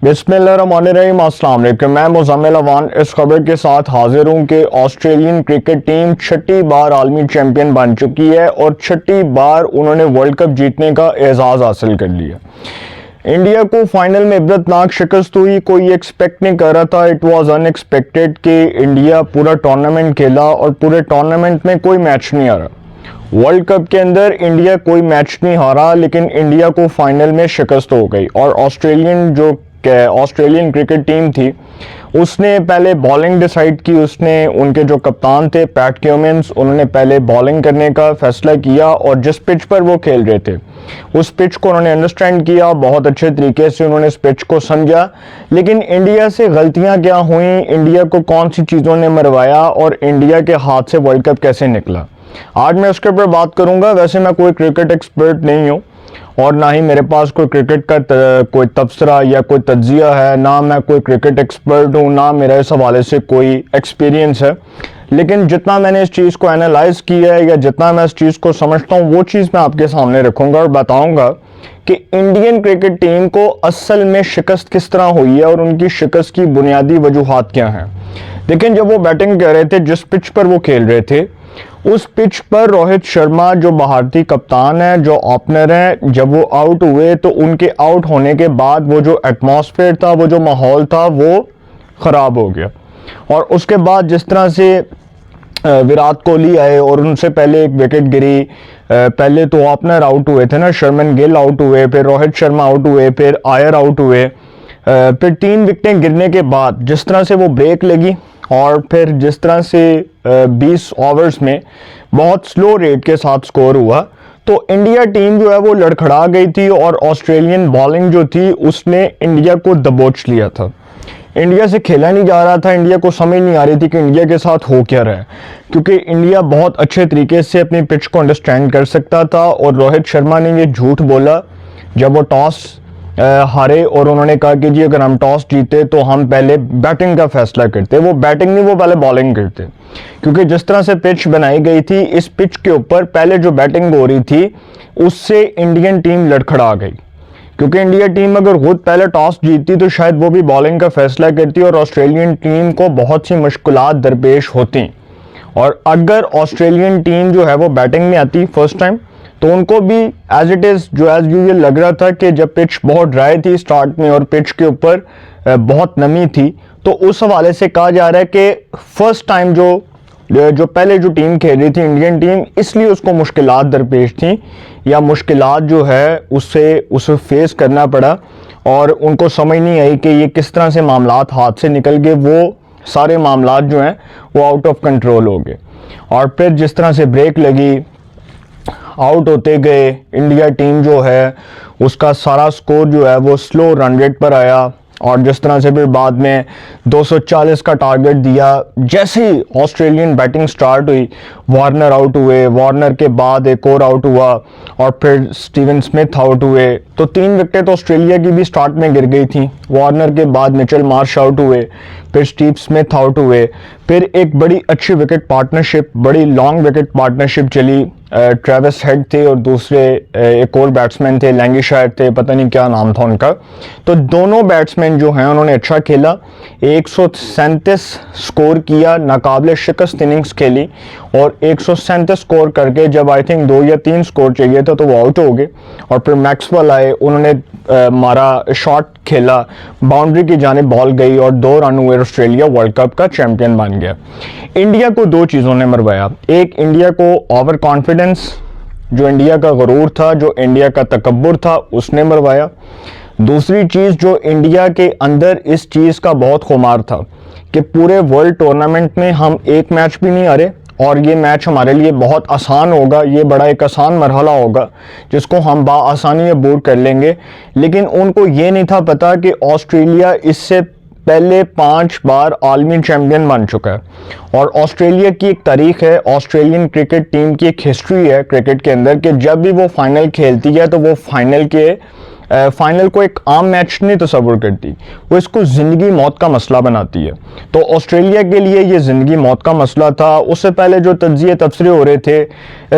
बिस्मिल्लाहिर्रहमानिर्रहीम। अस्सलाम वालेकुम। मैं मुज़म्मिल अवान इस खबर के साथ हाजिर हूँ कि ऑस्ट्रेलियन क्रिकेट टीम छठी बार आलमी चैंपियन बन चुकी है और छठी बार उन्होंने वर्ल्ड कप जीतने का एजाज़ हासिल कर लिया। इंडिया को फाइनल में इबरतनाक शिकस्त हुई, कोई एक्सपेक्ट नहीं कर रहा था। इट वाज अनएक्सपेक्टेड कि इंडिया पूरा टूर्नामेंट खेला और पूरे टूर्नामेंट में कोई मैच नहीं आ रहा। वर्ल्ड कप के अंदर इंडिया कोई मैच नहीं हारा, लेकिन इंडिया को फाइनल में शिकस्त हो गई और ऑस्ट्रेलियन क्रिकेट टीम थी उसने पहले बॉलिंग डिसाइड की। उसने उनके जो कप्तान थे पैट क्यूमिंस, उन्होंने पहले बॉलिंग करने का फैसला किया और जिस पिच पर वो खेल रहे थे उस पिच को उन्होंने अंडरस्टैंड किया, बहुत अच्छे तरीके से उन्होंने इस पिच को समझा। लेकिन इंडिया से गलतियां क्या हुई, इंडिया को कौन सी चीज़ों ने मरवाया और इंडिया के हाथ से वर्ल्ड कप कैसे निकला, आज मैं उसके ऊपर बात करूंगा। वैसे मैं कोई क्रिकेट एक्सपर्ट नहीं हूँ और ना ही मेरे पास कोई क्रिकेट का कोई तबसरा या कोई तज्जिया है, ना मैं कोई क्रिकेट एक्सपर्ट हूँ, ना मेरा इस हवाले से कोई एक्सपीरियंस है। लेकिन जितना मैंने इस चीज़ को एनालाइज किया है या जितना मैं इस चीज़ को समझता हूँ वो चीज़ मैं आपके सामने रखूँगा और बताऊँगा कि इंडियन क्रिकेट टीम को असल में शिकस्त किस तरह हुई है और उनकी शिकस्त की बुनियादी वजूहात क्या हैं। लेकिन जब वो बैटिंग कर रहे थे, जिस पिच पर वो खेल रहे थे, उस पिच पर रोहित शर्मा जो भारतीय कप्तान है, जो ओपनर हैं, जब वो आउट हुए तो उनके आउट होने के बाद वो जो एटमॉस्फेयर था, वो जो माहौल था, वो ख़राब हो गया। और उसके बाद जिस तरह से विराट कोहली आए और उनसे पहले एक विकेट गिरी, पहले तो ओपनर आउट हुए थे ना, शर्मन गिल आउट हुए, फिर रोहित शर्मा आउट हुए, फिर आयर आउट हुए, फिर 3 विकेटें गिरने के बाद जिस तरह से वो ब्रेक लगी और फिर जिस तरह से 20 ओवर्स में बहुत स्लो रेट के साथ स्कोर हुआ, तो इंडिया टीम जो है वो लड़खड़ा गई थी और ऑस्ट्रेलियन बॉलिंग जो थी उसने इंडिया को दबोच लिया था। इंडिया से खेला नहीं जा रहा था, इंडिया को समझ नहीं आ रही थी कि इंडिया के साथ हो क्या रहा है, क्योंकि इंडिया बहुत अच्छे तरीके से अपनी पिच को अंडरस्टैंड कर सकता था। और रोहित शर्मा ने ये झूठ बोला जब वो टॉस हारे और उन्होंने कहा कि जी अगर हम टॉस जीते तो हम पहले बैटिंग का फैसला करते। वो बैटिंग नहीं, वो पहले बॉलिंग करते, क्योंकि जिस तरह से पिच बनाई गई थी, इस पिच के ऊपर पहले जो बैटिंग हो रही थी उससे इंडियन टीम लड़खड़ा गई। क्योंकि इंडिया टीम अगर खुद पहले टॉस जीतती तो शायद वो भी बॉलिंग का फैसला करती और ऑस्ट्रेलियन टीम को बहुत सी मुश्किलात दरपेश होती। और अगर ऑस्ट्रेलियन टीम जो है वो बैटिंग में आती फर्स्ट टाइम तो उनको भी एज इट इज़ जो एज यूजुअल लग रहा था कि जब पिच बहुत ड्राई थी स्टार्ट में और पिच के ऊपर बहुत नमी थी, तो उस हवाले से कहा जा रहा है कि फर्स्ट टाइम जो पहले जो टीम खेल रही थी इंडियन टीम, इसलिए उसको मुश्किलात दरपेश थी या मुश्किलात जो है उसे फेस करना पड़ा और उनको समझ नहीं आई कि ये किस तरह से मामलात हाथ से निकल गए। वो सारे मामलात जो हैं वो आउट ऑफ कंट्रोल हो गए और फिर जिस तरह से ब्रेक लगी, आउट होते गए, इंडिया टीम जो है उसका सारा स्कोर जो है वो स्लो रन रेट पर आया और जिस तरह से फिर बाद में 240 का टारगेट दिया। जैसे ही ऑस्ट्रेलियन बैटिंग स्टार्ट हुई, वार्नर आउट हुए, वार्नर के बाद एक और आउट हुआ और फिर स्टीवन स्मिथ आउट हुए, तो 3 विकेटें तो ऑस्ट्रेलिया की भी स्टार्ट में गिर गई थी। वार्नर के बाद मिचेल मार्श आउट हुए, फिर स्टीव स्मिथ आउट हुए, फिर एक बड़ी अच्छी विकेट पार्टनरशिप, बड़ी लॉन्ग विकेट पार्टनरशिप चली। ट्रेविस हेड थे और दूसरे एक और बैट्समैन थे, लैंगिशायर थे, पता नहीं क्या नाम था उनका। तो दोनों बैट्समैन जो हैं उन्होंने अच्छा खेला, 137 स्कोर किया, नाकाबिल शिकस्त इनिंग्स खेली और 137 स्कोर करके जब आई थिंक 2 या 3 स्कोर चाहिए था तो वो आउट हो गए। और फिर मैक्सवेल आए, उन्होंने मारा, शॉट खेला, बाउंड्री की जानिब बॉल गई और 2 रन हुए, ऑस्ट्रेलिया वर्ल्ड कप का चैंपियन बन गया। इंडिया को 2 चीज़ों ने मरवाया, एक इंडिया को ओवर कॉन्फिडेंस, जो इंडिया का गुरूर था, जो इंडिया का तकब्बुर था, उसने मरवाया। दूसरी चीज़ जो इंडिया के अंदर इस चीज़ का बहुत खुमार था कि पूरे वर्ल्ड टूर्नामेंट में हम एक मैच भी नहीं हारे और ये मैच हमारे लिए बहुत आसान होगा, ये बड़ा एक आसान मरहला होगा जिसको हम बाआसानी अबूर कर लेंगे। लेकिन उनको ये नहीं था पता कि ऑस्ट्रेलिया इससे पहले 5 बार आलमी चैंपियन बन चुका है और ऑस्ट्रेलिया की एक तारीख है, ऑस्ट्रेलियन क्रिकेट टीम की एक हिस्ट्री है क्रिकेट के अंदर कि जब भी वो फाइनल खेलती है तो वो फाइनल के फाइनल को एक आम मैच नहीं तस्वुर करती, वो इसको ज़िंदगी मौत का मसला बनाती है। तो ऑस्ट्रेलिया के लिए ये ज़िंदगी मौत का मसला था। उससे पहले जो तज्जिए तबसरे हो रहे थे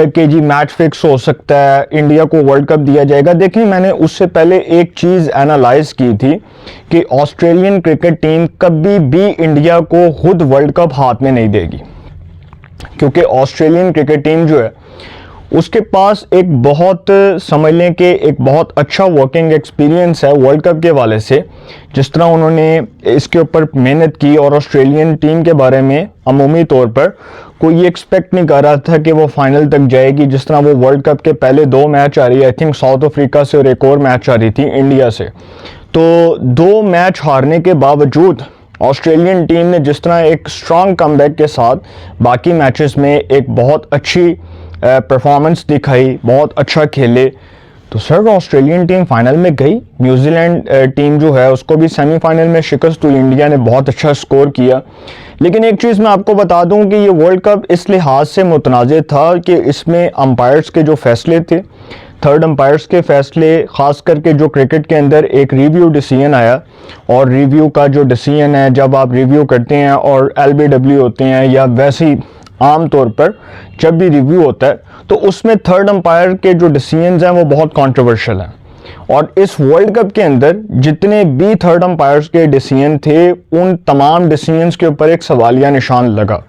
कि जी मैच फिक्स हो सकता है, इंडिया को वर्ल्ड कप दिया जाएगा। देखिए, मैंने उससे पहले एक चीज़ एनालाइज की थी कि ऑस्ट्रेलियन क्रिकेट टीम कभी भी इंडिया को खुद वर्ल्ड कप हाथ में नहीं देगी, क्योंकि ऑस्ट्रेलियन क्रिकेट टीम जो है उसके पास एक बहुत समझ लें कि एक बहुत अच्छा वर्किंग एक्सपीरियंस है वर्ल्ड कप के वाले से। जिस तरह उन्होंने इसके ऊपर मेहनत की, और ऑस्ट्रेलियन टीम के बारे में अमूमी तौर पर कोई एक्सपेक्ट नहीं कर रहा था कि वो फाइनल तक जाएगी। जिस तरह वो वर्ल्ड कप के पहले 2 मैच आ रही है, आई थिंक साउथ अफ्रीका से और एक और मैच आ रही थी इंडिया से, तो 2 मैच हारने के बावजूद ऑस्ट्रेलियन टीम ने जिस तरह एक स्ट्रॉन्ग कमबैक के साथ बाकी मैचेस में एक बहुत अच्छी परफॉर्मेंस दिखाई, बहुत अच्छा खेले, तो सर ऑस्ट्रेलियन टीम फाइनल में गई। न्यूजीलैंड टीम जो है उसको भी सेमीफाइनल में शिकस्त हुई, इंडिया ने बहुत अच्छा स्कोर किया। लेकिन एक चीज़ मैं आपको बता दूं कि ये वर्ल्ड कप इस लिहाज से मुतनाज़ था कि इसमें अंपायर्स के जो फैसले थे, थर्ड अंपायर्स के फैसले, ख़ास करके जो क्रिकेट के अंदर एक रिव्यू डिसीजन आया, और रिव्यू का जो डिसीजन है, जब आप रिव्यू करते हैं और LBW होते हैं या वैसे ही आम तौर पर जब भी रिव्यू होता है, तो उसमें थर्ड अंपायर के जो डिसीजंस हैं वो बहुत कंट्रोवर्शियल हैं। और इस वर्ल्ड कप के अंदर जितने भी थर्ड अंपायर्स के डिसीजन थे, उन तमाम डिसीजंस के ऊपर एक सवालिया निशान लगा।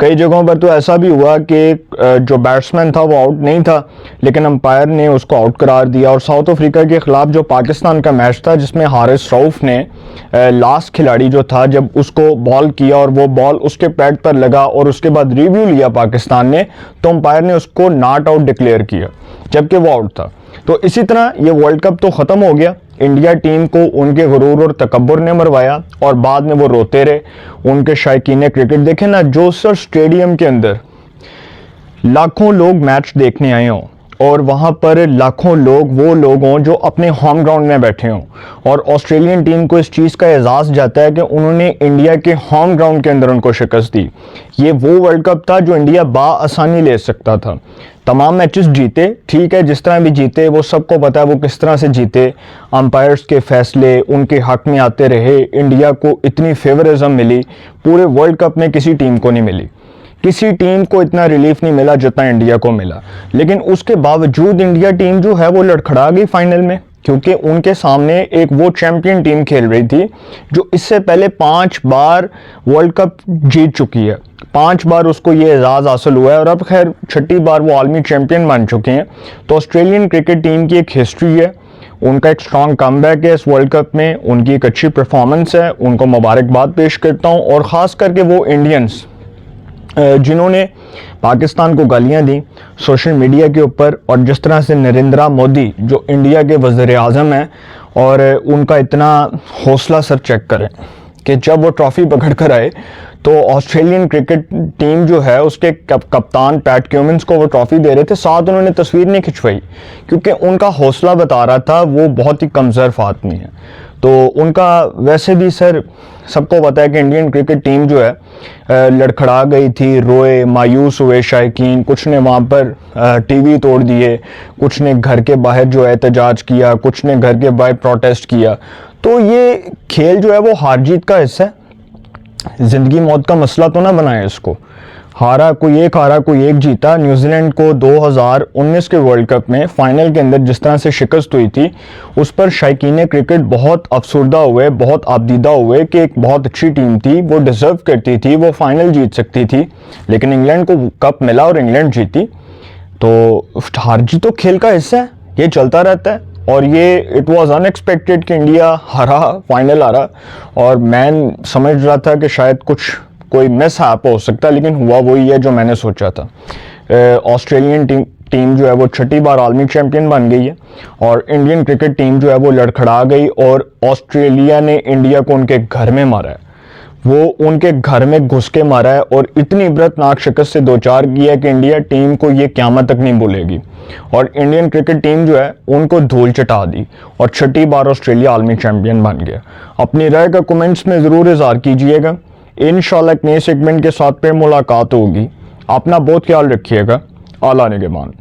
कई जगहों पर तो ऐसा भी हुआ कि जो बैट्समैन था वो आउट नहीं था, लेकिन अंपायर ने उसको आउट करार दिया। और साउथ अफ्रीका के ख़िलाफ़ जो पाकिस्तान का मैच था, जिसमें हारिस रऊफ़ ने लास्ट खिलाड़ी जो था, जब उसको बॉल किया और वो बॉल उसके पैड पर लगा और उसके बाद रिव्यू लिया पाकिस्तान ने, तो अंपायर ने उसको नॉट आउट डिक्लेयर किया, जबकि वो आउट था। तो इसी तरह ये वर्ल्ड कप तो ख़त्म हो गया। इंडिया टीम को उनके गुरूर और तकब्बुर ने मरवाया, और बाद में वो रोते रहे। उनके शायकीन क्रिकेट देखें ना, जोसर स्टेडियम के अंदर लाखों लोग मैच देखने आए हों, और वहाँ पर लाखों लोग वो लोग हों जो अपने होम ग्राउंड में बैठे हों, और ऑस्ट्रेलियन टीम को इस चीज़ का एहसास जाता है कि उन्होंने इंडिया के होम ग्राउंड के अंदर उनको शिकस्त दी। ये वो वर्ल्ड कप था जो इंडिया बाआसानी ले सकता था। तमाम मैचेस जीते, ठीक है, जिस तरह भी जीते वो सबको पता है वो किस तरह से जीते। अंपायर्स के फैसले उनके हक में आते रहे। इंडिया को इतनी फेवरिज्म मिली, पूरे वर्ल्ड कप में किसी टीम को नहीं मिली। किसी टीम को इतना रिलीफ नहीं मिला जितना इंडिया को मिला। लेकिन उसके बावजूद इंडिया टीम जो है वो लड़खड़ा गई फाइनल में, क्योंकि उनके सामने एक वो चैंपियन टीम खेल रही थी जो इससे पहले 5 बार वर्ल्ड कप जीत चुकी है। 5 बार उसको ये एजाज़ हासिल हुआ है, और अब खैर 6ठी बार वो आलमी चैंपियन बन चुके हैं। तो ऑस्ट्रेलियन क्रिकेट टीम की एक हिस्ट्री है, उनका एक स्ट्रॉन्ग कमबैक है इस वर्ल्ड कप में, उनकी एक अच्छी परफॉर्मेंस है, उनको मुबारकबाद पेश करता हूँ। और ख़ास करके वो इंडियंस जिन्होंने पाकिस्तान को गालियां दी सोशल मीडिया के ऊपर, और जिस तरह से नरेंद्र मोदी जो इंडिया के वज़ीर आज़म हैं, और उनका इतना हौसला सर चेक करें कि जब वो ट्रॉफ़ी पकड़ कर आए तो ऑस्ट्रेलियन क्रिकेट टीम जो है उसके कप्तान पैट क्यूमिंस को वो ट्रॉफ़ी दे रहे थे, साथ उन्होंने तस्वीर नहीं खिंचवाई, क्योंकि उनका हौसला बता रहा था वो बहुत ही कमज़ोर आदमी है। तो उनका वैसे भी सर सबको पता है कि इंडियन क्रिकेट टीम जो है लड़खड़ा गई थी, रोए, मायूस हुए शायकीन। कुछ ने वहाँ पर टीवी तोड़ दिए, कुछ ने घर के बाहर जो है एहतजाज किया, कुछ ने घर के बाहर प्रोटेस्ट किया। तो ये खेल जो है वो हार जीत का हिस्सा है, ज़िंदगी मौत का मसला तो ना बनाए इसको। हारा कोई एक जीता। न्यूजीलैंड को 2019 के वर्ल्ड कप में फाइनल के अंदर जिस तरह से शिकस्त हुई थी, उस पर शायकीन क्रिकेट बहुत अफसुर्दा हुए, बहुत आबदीदा हुए कि एक बहुत अच्छी टीम थी, वो डिज़र्व करती थी, वो फाइनल जीत सकती थी, लेकिन इंग्लैंड को कप मिला और इंग्लैंड जीती। तो हार जीत तो खेल का हिस्सा है, ये चलता रहता है। और ये इट वाज अनएक्सपेक्टेड कि इंडिया हारा, फाइनल हारा, और मैं समझ रहा था कि शायद कोई मिस हैप हो सकता है, लेकिन हुआ वही है जो मैंने सोचा था। ऑस्ट्रेलियन टीम जो है वो 6ठी बार आलमी चैंपियन बन गई है, और इंडियन क्रिकेट टीम जो है वो लड़खड़ा गई, और ऑस्ट्रेलिया ने इंडिया को उनके घर में मारा है, वो उनके घर में घुस के मारा है, और इतनी इबरतनाक शिकस्त से 2-4 किया कि इंडिया टीम को ये क़यामत तक नहीं भूलेगी। और इंडियन क्रिकेट टीम जो है उनको धूल चटा दी, और 6ठी बार ऑस्ट्रेलिया आलमी चैंपियन बन गया। अपनी राय का कमेंट्स में ज़रूर इज़हार कीजिएगा। इंशाल्लाह एक नए सेगमेंट के साथ फिर मुलाकात होगी। अपना बहुत ख्याल रखिएगा। आला निगहबान।